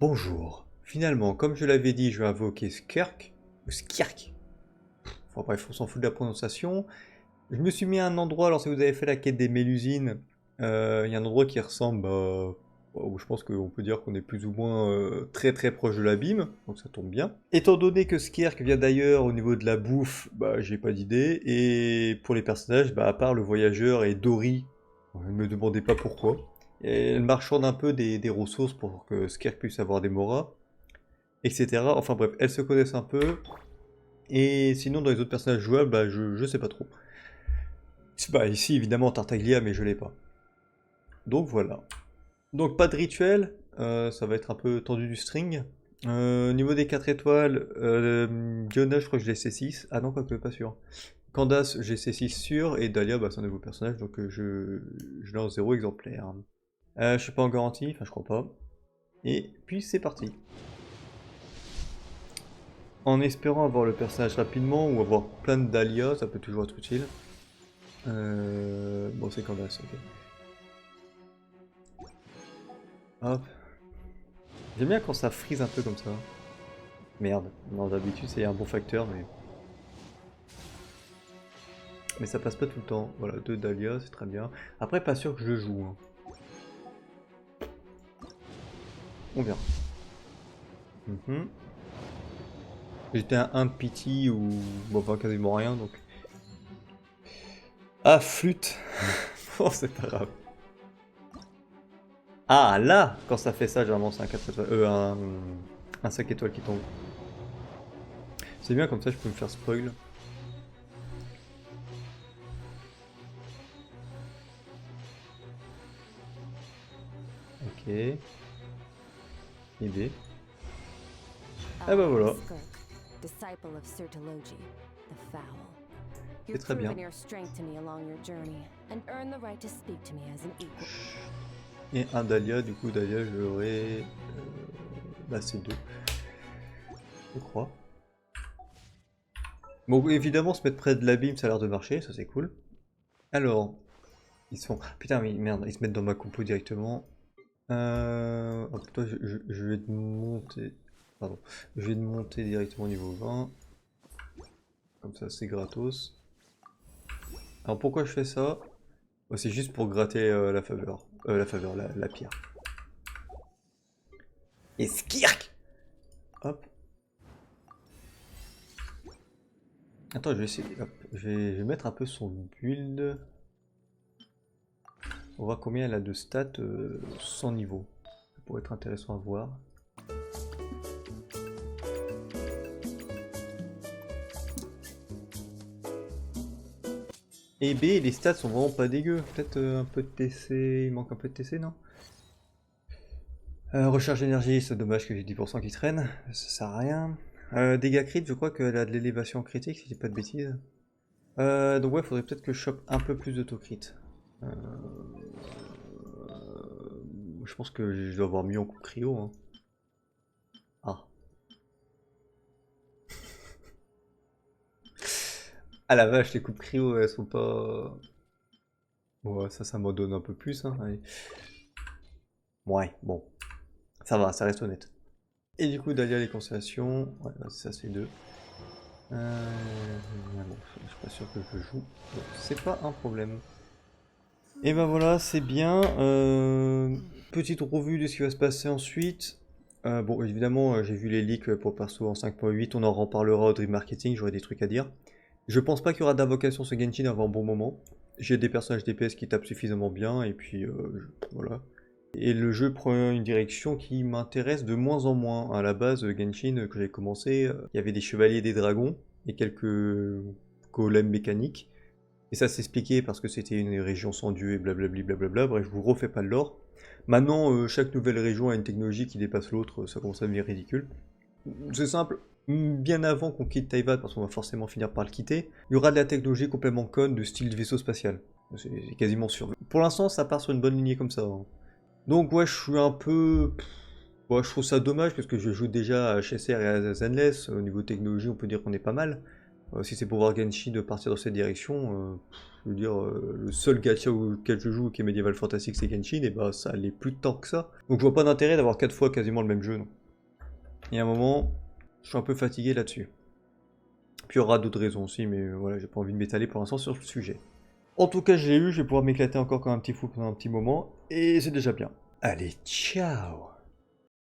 Bonjour. Finalement, comme je l'avais dit, je vais invoquer Skirk, ou Skirk. Enfin bref, on s'en fout de la prononciation. Je me suis mis à un endroit, lorsque vous avez fait la quête des Mélusines, il y a un endroit qui ressemble, où je pense qu'on peut dire qu'on est plus ou moins très très proche de l'abîme, donc ça tombe bien. Étant donné que Skirk vient d'ailleurs au niveau de la bouffe, j'ai pas d'idée, et pour les personnages, à part le voyageur et Dory, ne me demandez pas pourquoi. Et elle marchande un peu des ressources pour que Skirk puisse avoir des moras, etc. Enfin bref, elles se connaissent un peu. Et sinon, dans les autres personnages jouables, je sais pas trop. Ici, évidemment, Tartaglia, mais je l'ai pas. Donc voilà. Donc pas de rituel, ça va être un peu tendu du string. Au niveau des 4 étoiles, Diona, je crois que je l'ai C6. Ah non, quoique, pas sûr. Candace, j'ai C6 sûr, et Dahlia, c'est un nouveau personnage, donc je lance 0 exemplaire. Je suis pas en garantie, enfin je crois pas. Et puis c'est parti. En espérant avoir le personnage rapidement ou avoir plein de Dahlia, ça peut toujours être utile. Bon, c'est Candace, ok. Hop. J'aime bien quand ça freeze un peu comme ça. Merde, non, d'habitude c'est un bon facteur, mais... Mais ça passe pas tout le temps. Voilà, 2 Dahlia, c'est très bien. Après, pas sûr que je joue. Hein. On verra. J'étais à 1 de pity ou... Bon, enfin, quasiment rien, donc... Ah, flûte. Bon, c'est pas grave. Ah, là, quand ça fait ça, généralement c'est un 4 étoiles. Un 5 étoiles qui tombe. C'est bien, comme ça je peux me faire spoil. Ok. Idée. Ah bah voilà. C'est très bien. Et un Dahlia, du coup Dahlia j'aurai... c'est 2. Je crois. Bon, évidemment, se mettre près de l'abîme, ça a l'air de marcher, ça c'est cool. Alors, ils sont... Putain, mais merde, ils se mettent dans ma compo directement. Hop, toi, je vais te monter... Pardon. Je vais te monter directement au niveau 20. Comme ça, c'est gratos. Alors, pourquoi je fais ça? C'est juste pour gratter la faveur. La pierre. Et Skirk! Hop. Attends, je vais essayer. Hop. Je vais mettre un peu son build. On voit combien elle a de stats sans niveau. Ça pourrait être intéressant à voir. Et B, les stats sont vraiment pas dégueux. Peut-être un peu de TC. Il manque un peu de TC, non? Recharge d'énergie, c'est dommage que j'ai 10% qui traîne. Ça sert à rien. Dégâts crit, je crois qu'elle a de l'élévation critique, si je dis pas de bêtises. Donc ouais, faudrait peut-être que je chope un peu plus d'autocrit. Je pense que je dois avoir mieux en coup cryo. Hein. Ah. Ah la vache, les coupes cryo, elles sont pas... Ouais, ça m'en donne un peu plus. Hein. Allez. Ouais, bon. Ça va, ça reste honnête. Et du coup, Dahlia, les constellations. Ouais, ça c'est 2. Bon, je suis pas sûr que je joue. Bon, c'est pas un problème. Et ben voilà, c'est bien. Petite revue de ce qui va se passer ensuite. Bon, évidemment, j'ai vu les leaks pour le perso en 5.8. On en reparlera au Dream Marketing, j'aurai des trucs à dire. Je pense pas qu'il y aura d'invocation sur Genshin avant un bon moment. J'ai des personnages DPS qui tapent suffisamment bien, et puis voilà. Et le jeu prend une direction qui m'intéresse de moins en moins. À la base, Genshin, que j'ai commencé, il y avait des chevaliers et des dragons, et quelques golems mécaniques. Et ça s'expliquait parce que c'était une région sans dieu et blablabli blablabla. Bref, je vous refais pas de lore. Maintenant, chaque nouvelle région a une technologie qui dépasse l'autre, ça commence à devenir ridicule. C'est simple, bien avant qu'on quitte Taivat, parce qu'on va forcément finir par le quitter, il y aura de la technologie complètement conne de style de vaisseau spatial. C'est quasiment sûr. Pour l'instant, ça part sur une bonne lignée comme ça. Hein. Donc ouais, je suis un peu... Ouais, je trouve ça dommage parce que je joue déjà à HSR et à Zenless. Au niveau technologie, on peut dire qu'on est pas mal. Si c'est pour voir Genshin de partir dans cette direction, je veux dire, le seul gacha auquel je joue qui est Medieval Fantasy c'est Genshin, et bah ça allait plus tant que ça. Donc je vois pas d'intérêt d'avoir 4 fois quasiment le même jeu, non. Il y a un moment, je suis un peu fatigué là-dessus. Puis il y aura d'autres raisons aussi, mais voilà, j'ai pas envie de m'étaler pour l'instant sur le sujet. En tout cas, je l'ai eu, je vais pouvoir m'éclater encore comme un petit fou pendant un petit moment, et c'est déjà bien. Allez, ciao!